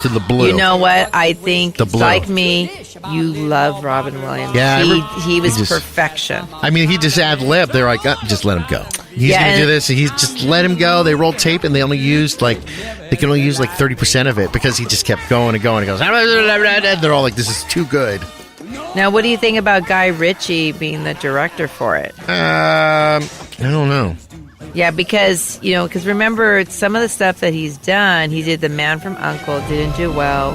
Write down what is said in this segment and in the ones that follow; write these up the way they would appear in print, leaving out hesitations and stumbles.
to the blue. You know what? I think, The blue. like me, you love Robin Williams. Yeah, he was just- perfection. I mean, he just ad-libbed. They're like, just let him go. He's Yeah, going to and- do this. He's just let him go. They rolled tape, and they can only use like 30% of it because he just kept going and going. He goes, and they're all like, this is too good. Now, what do you think about Guy Ritchie being the director for it? I don't know. Yeah, because remember some of the stuff that he's done. He did The Man from U.N.C.L.E., didn't do well.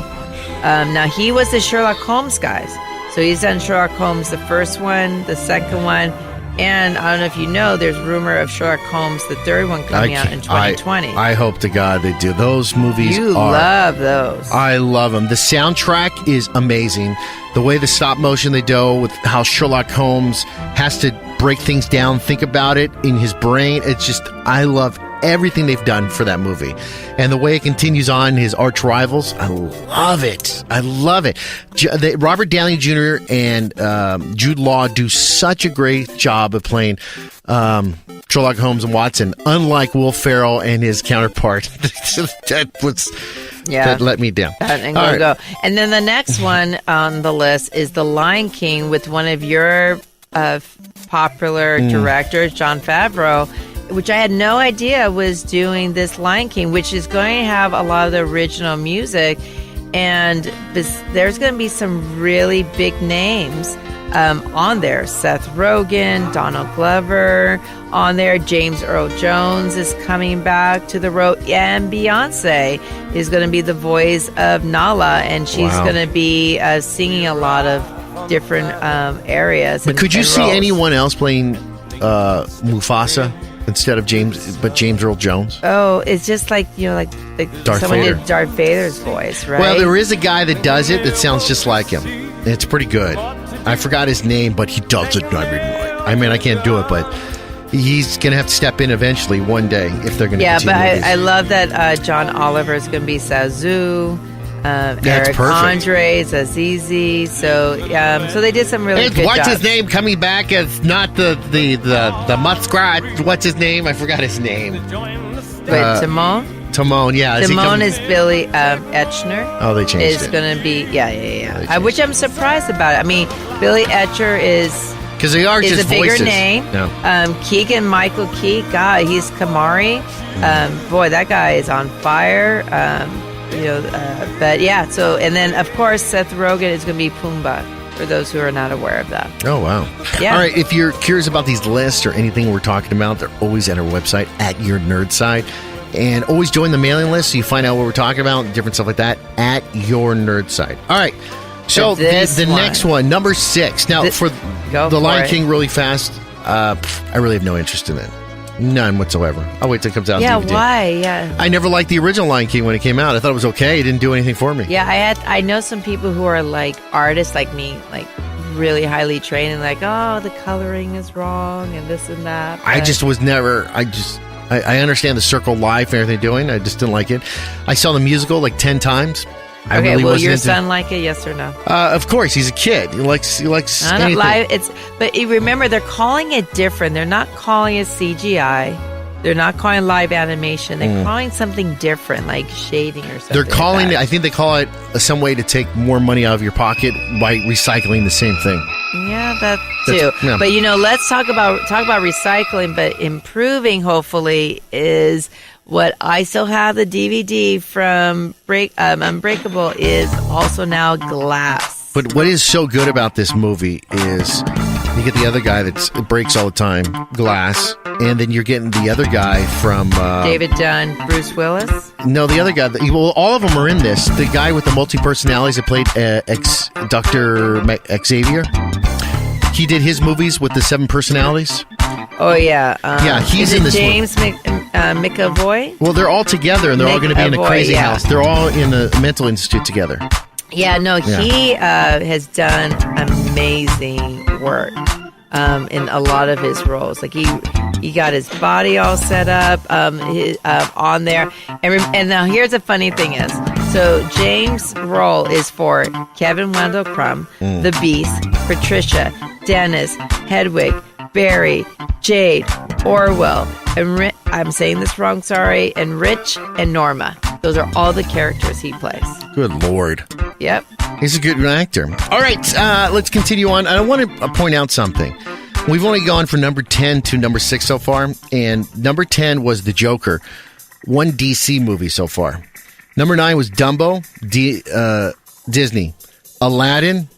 Now, he was the Sherlock Holmes guys. So he's done Sherlock Holmes, the first one, the second one, and I don't know if you know, there's rumor of Sherlock Holmes, the third one, coming out in 2020. I hope to God they do. Those movies You love those. I love them. The soundtrack is amazing. The way the stop motion they do with how Sherlock Holmes has to break things down, think about it in his brain. It's just, I love everything they've done for that movie. And the way it continues on, his arch rivals, I love it. I love it. Robert Downey Jr. and Jude Law do such a great job of playing Sherlock Holmes and Watson, unlike Will Ferrell and his counterpart. That let me down. Go. And then the next one on the list is The Lion King with one of your popular directors, Jon Favreau, which I had no idea was doing this Lion King, which is going to have a lot of the original music. And there's going to be some really big names on there. Seth Rogen, Donald Glover on there. James Earl Jones is coming back to the road. And Beyonce is going to be the voice of Nala. And she's going to be singing a lot of different areas. But could you see roles. anyone else playing Mufasa instead of James Earl Jones? Oh, it's just like Darth someone Vader. did Darth Vader's voice, right? Well, there is a guy that does it that sounds just like him. It's pretty good. I forgot his name, but he does it. I mean, I can't do it, but he's going to have to step in eventually one day if they're going to continue. Yeah, but these. I love that John Oliver is going to be Zazu. That's Eric perfect. Andre, Azizi. So they did some really good What's jobs. his name coming back as not the muskrat? What's his name? I forgot his name. Wait, Timon? Timon, yeah. Timon is Billy Etchner. Oh, they changed is it. going to be, which I'm surprised about. I mean, Billy Etcher is Because they are just a bigger voices. name. No. Keegan Michael Key, God, he's Kamari. Boy, that guy is on fire. But yeah, so, and then of course Seth Rogen is going to be Pumbaa, for those who are not aware of that. Oh, wow. Yeah. All right, if you're curious about these lists or anything we're talking about, they're always at our website, at Your Nerd Side. And always join the mailing list so you find out what we're talking about, different stuff like that, at Your Nerd Side. All right, so the next one, number 6. Now, for The Lion King, really fast, I really have no interest in it. None whatsoever. I'll wait till it comes out on DVD. Why? Yeah. I never liked the original Lion King when it came out. I thought it was okay. It didn't do anything for me. Yeah, I know some people who are like artists like me, like really highly trained, and like, oh, the coloring is wrong and this and that. I just was never. I understand the circle life and everything they're doing. I just didn't like it. I saw the musical like 10 times. Okay, will your son like it? Yes or no? Of course, he's a kid. He likes anything. But you remember, they're calling it different. They're not calling it CGI. They're not calling live animation. They're calling something different, like shading or something. They're calling like it. I think they call it some way to take more money out of your pocket by recycling the same thing. Yeah, that too. Yeah. But let's talk about recycling. But improving, hopefully, is what I still have the DVD from Unbreakable is also now glass. But what is so good about this movie is you get the other guy that breaks all the time, glass, and then you're getting the other guy from David Dunn, Bruce Willis. No, the other guy. Well, all of them are in this. The guy with the multi-personalities that played Dr. Xavier. He did his movies with the 7 personalities. Oh yeah, yeah. He's in this. James McAvoy. Well, they're all together, and they're all going to be in a crazy house. They're all in a mental institute together. Yeah, no, he has done amazing work in a lot of his roles. Like he got his body all set up on there. And now here's the funny thing is, so James' role is for Kevin Wendell Crumb, the Beast, Patricia, Dennis, Hedwig, Barry, Jade, Orwell, and I'm saying this wrong, sorry, and Rich and Norma. Those are all the characters he plays. Good Lord. Yep. He's a good actor. All right, let's continue on. I want to point out something. We've only gone from number 10 to number 6 so far, and number 10 was The Joker, one DC movie so far. Number 9 was Dumbo, Disney. Aladdin,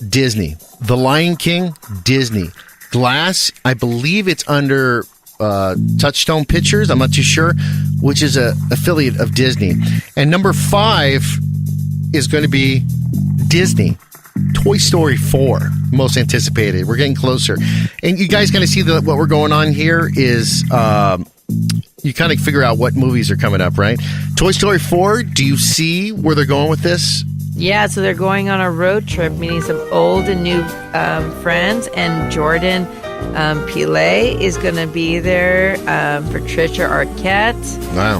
Disney. The Lion King, Disney. Glass, I believe it's under Touchstone Pictures, I'm not too sure, which is an affiliate of Disney. And number 5 is going to be Disney. Toy Story 4, most anticipated. We're getting closer. And you guys kind of see what we're going on here is you kind of figure out what movies are coming up, right? Toy Story 4, do you see where they're going with this? Yeah, so they're going on a road trip, meeting some old and new friends, and Jordan Peele is going to be there. Patricia Arquette. Wow.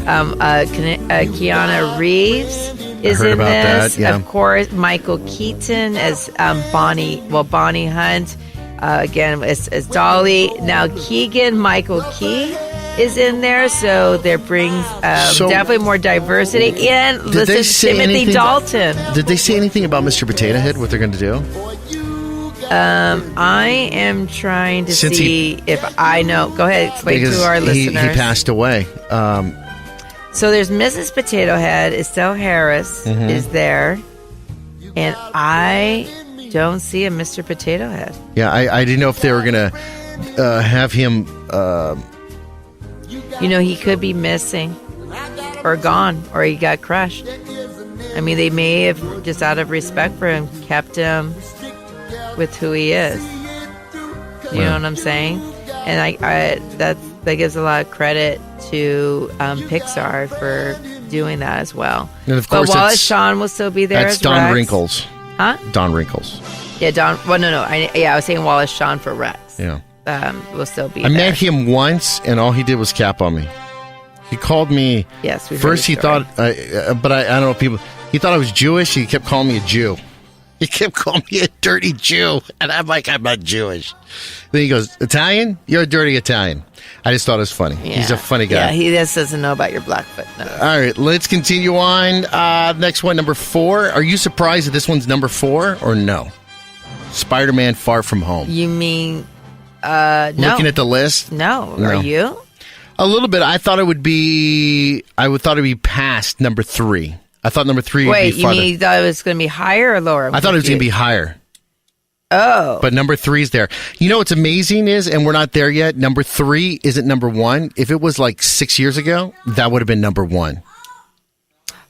Keanu Reeves is in this. That, yeah. Of course, Michael Keaton as Bonnie Hunt. Again, as Dolly. Now, Keegan-Michael Key is in there, so there brings definitely more diversity. And listen, Timothy Dalton. Did they say anything about Mr. Potato Head, what they're going to do? I am trying to see if I know. Go ahead, explain to our listeners. He passed away. So there's Mrs. Potato Head. Estelle Harris is there, and I don't see a Mr. Potato Head. Yeah, I didn't know if they were going to have him... he could be missing or gone, or he got crushed. I mean, they may have, just out of respect for him, kept him with who he is. You know what I'm saying? And I that gives a lot of credit to Pixar for doing that as well. And of course, but Wallace Shawn will still be there. That's as Don Rex. Wrinkles. Huh? Don Wrinkles. Yeah, Don. Well, no. I was saying Wallace Shawn for Rex. Yeah. Will still be I there. met him once, and all he did was cap on me. He called me. Yes. First, he thought, but I don't know if people. He thought I was Jewish. He kept calling me a Jew. He kept calling me a dirty Jew, and I'm like, I'm not Jewish. Then he goes, Italian? You're a dirty Italian. I just thought it was funny. Yeah. He's a funny guy. Yeah, he just doesn't know about your Blackfoot. No. All right, let's continue on. Next one, number 4. Are you surprised that this one's number 4 or no? Spider-Man: Far From Home. You mean? No. Looking at the list? No. Are you? A little bit. I thought it would be. I would thought it would be past number 3. I thought number 3 would be farther. Wait, you mean you thought it was going to be higher or lower? I thought it was going to be higher. Oh. But number 3 is there. You know what's amazing is, and we're not there yet, number 3 isn't number 1. If it was like 6 years ago, that would have been number 1.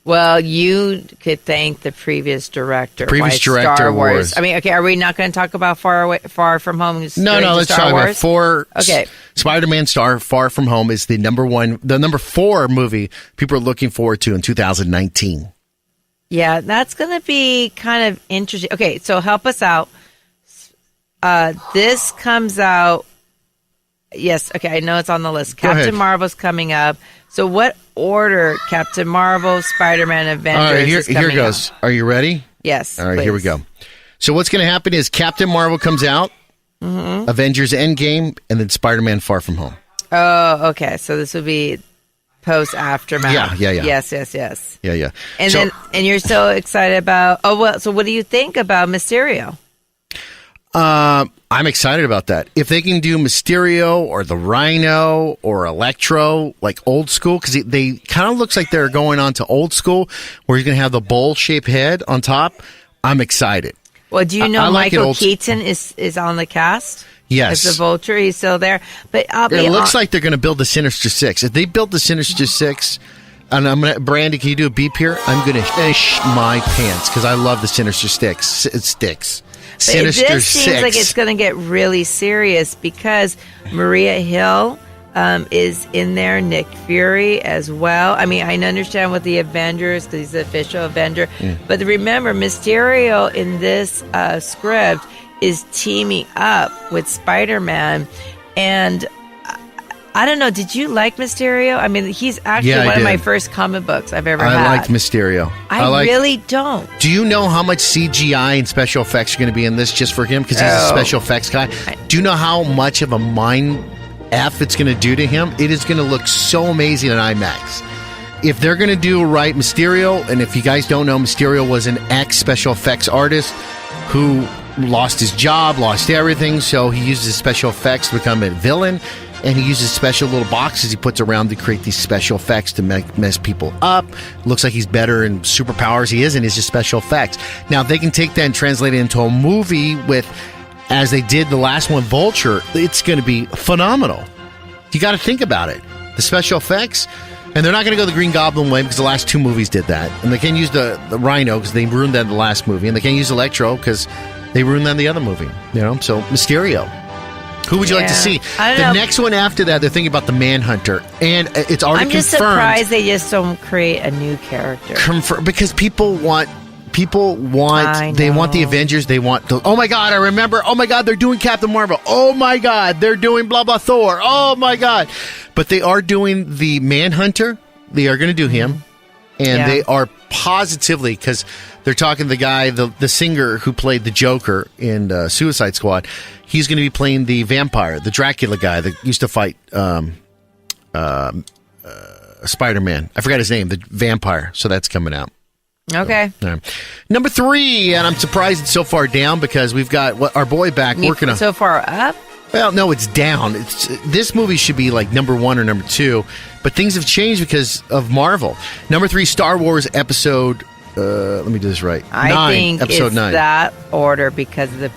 Well, you could thank the previous director. Star Wars. I mean, okay, are we not going to talk about Far From Home? No, let's talk about 4. Okay. Spider-Man Far From Home is the number 4 movie people are looking forward to in 2019. Yeah, that's going to be kind of interesting. Okay, so help us out. This comes out. Yes, okay, I know it's on the list. Captain Marvel's coming up. So what order Captain Marvel, Spider-Man, Avengers All right, is coming here goes. out? Are you ready? Yes, All right, please. here we go. So what's going to happen is Captain Marvel comes out, Avengers Endgame, and then Spider-Man Far From Home. Oh, okay. So this would be post-aftermath. Yeah. Yes. Yeah. And you're so excited about... Oh, well, so what do you think about Mysterio? I'm excited about that. If they can do Mysterio or the Rhino or Electro, like old school, because they kind of looks like they're going on to old school, where he's going to have the bowl-shaped head on top, I'm excited. Well, do you know I like Michael Keaton is on the cast? Yes. As the Vulture, he's still there. But it looks like they're going to build the Sinister Six. If they build the Sinister Six, and I'm going to, Brandy, can you do a beep here? I'm going to fish my pants because I love the Sinister Sticks. It sticks. Sinister This seems like it's going to get really serious because Maria Hill is in there, Nick Fury as well. I mean, I understand with the Avengers because he's the official Avenger. But remember, Mysterio in this script is teaming up with Spider-Man. And I don't know, did you like Mysterio? I mean, he's actually one of my first comic books I've ever had. I liked Mysterio. I really don't. Do you know how much CGI and special effects are going to be in this just for him? Because he's a special effects guy. Do you know how much of a mind F it's going to do to him? It is going to look so amazing in IMAX. if they're going to do right Mysterio, and if you guys don't know, Mysterio was an ex-special effects artist who lost his job, lost everything, so he uses special effects to become a villain, and he uses special little boxes he puts around to create these special effects to mess people up. Looks like he's better in superpowers. He isn't. It's just special effects. Now, if they can take that and translate it into a movie with, as they did the last one, Vulture, it's going to be phenomenal. You got to think about it. The special effects, and they're not going to go the Green Goblin way because the last two movies did that. And they can't use the Rhino because they ruined that in the last movie. And they can't use Electro because they ruined that in the other movie. So, Mysterio. Who would you like to see? The next one after that, they're thinking about the Manhunter. And it's already confirmed. I'm just surprised they just don't create a new character. Because people want they want the Avengers. They want the, oh my God, I remember. Oh my God, they're doing Captain Marvel. Oh my God, they're doing blah, blah, Thor. Oh my God. But they are doing the Manhunter. They are going to do him. And they are positively, because they're talking the guy, the singer who played the Joker in Suicide Squad. He's going to be playing the vampire, the Dracula guy that used to fight Spider-Man. I forgot his name, the vampire. So that's coming out. Okay. So, Number 3, and I'm surprised it's so far down because we've got our boy back working on. So far up? Well, no, it's down. This movie should be like number 1 or number 2, but things have changed because of Marvel. Number 3, Star Wars episode. Let me do this right. I think episode it's 9. That order because of the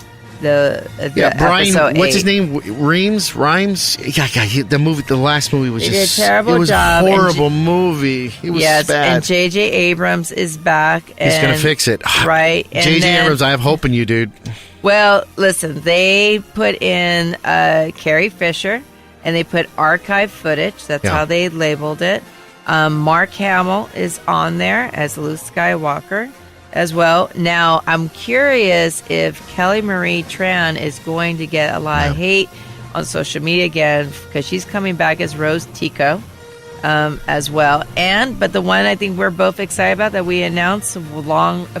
Brian. episode What's 8. his name? Rhymes. Yeah. The last movie was They just did a terrible job. It was a horrible movie. It was bad. And J.J. Abrams is back. He's going to fix it, right? J.J. Abrams, I have hope in you, dude. Well, listen, they put in Carrie Fisher, and they put archive footage. That's how they labeled it. Mark Hamill is on there as Luke Skywalker as well. Now, I'm curious if Kelly Marie Tran is going to get a lot of hate on social media again because she's coming back as Rose Tico as well. But the one I think we're both excited about that we announced a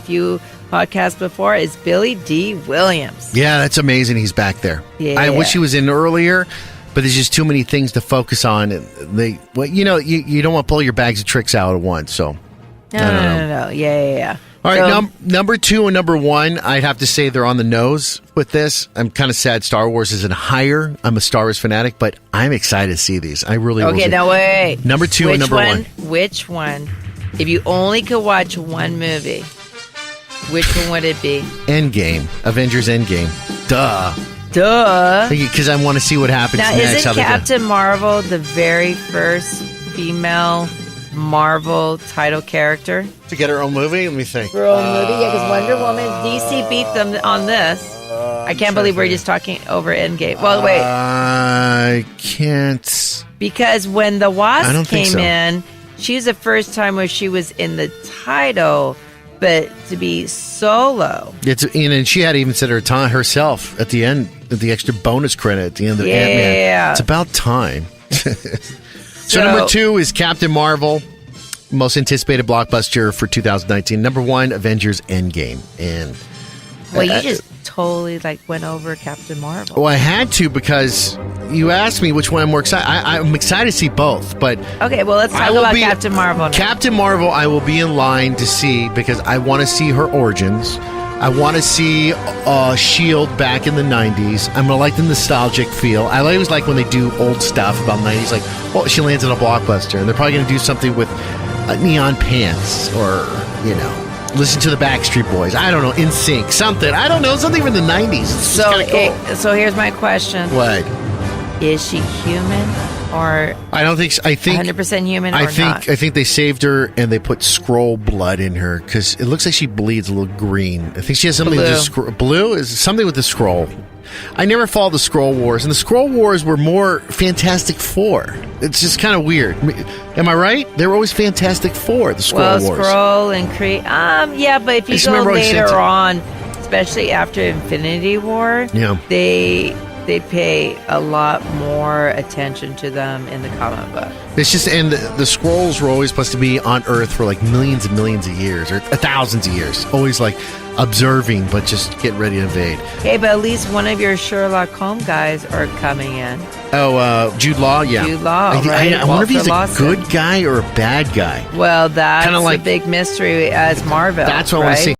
few podcasts before is Billy D. Williams. Yeah, that's amazing. He's back there. Yeah. I wish he was in earlier, but there's just too many things to focus on. You don't want to pull your bags of tricks out at once. So No. Yeah. All right, number 2 and number 1, I'd have to say they're on the nose with this. I'm kind of sad Star Wars isn't higher. I'm a Star Wars fanatic, but I'm excited to see these. I really will. Okay, now wait. Number 2 and number 1. Which one? If you only could watch one movie, which one would it be? Endgame. Avengers Endgame. Duh. Because I want to see what happens now, next. Isn't Captain Marvel the very first female Marvel title character? To get her own movie? Let me think. Her own movie? Yeah, because Wonder Woman, DC beat them on this. I can't believe we're just talking over Endgame. Well, wait. I can't. Because when the Wasp came in, she was the first time where she was in the title, but to be solo. And she had even said herself at the end, the extra bonus credit at the end of Ant-Man. Yeah. It's about time. So number 2 is Captain Marvel, most anticipated blockbuster for 2019. Number 1, Avengers Endgame. And you just totally went over Captain Marvel. Well, I had to because you asked me which one I'm more excited. I'm excited to see both, but okay. Well, let's talk about Captain Marvel now. Captain Marvel, I will be in line to see because I want to see her origins. I want to see S.H.I.E.L.D. back in the 90s. I'm going to like the nostalgic feel. I always like when they do old stuff about 90s, she lands in a blockbuster. And they're probably going to do something with neon pants or, listen to the Backstreet Boys. I don't know, NSYNC, something. I don't know, something from the 90s. So here's my question. What? Is she human or I don't think 100% human I think they saved her and they put Skrull blood in her because it looks like she bleeds a little green. I think she has something with blue is something with the Skrull. I never followed the Skrull Wars, and the Skrull Wars were more Fantastic Four. It's just kind of weird. Am I right? They were always Fantastic Four, the Skrull Wars. Skrull and Kree. Yeah, but if you go later on, especially after Infinity War, they they pay a lot more attention to them in the comic book. It's just, and the scrolls were always supposed to be on Earth for like millions and millions of years, or thousands of years. Always like observing, but just getting ready to invade. Hey, but at least one of your Sherlock Holmes guys are coming in. Oh, Jude Law, yeah. Jude Law, right? I wonder if he's Walter a Lawson. good guy or a bad guy. Well, that's Kinda like- a big mystery as Marvel. That's what I right? want to see.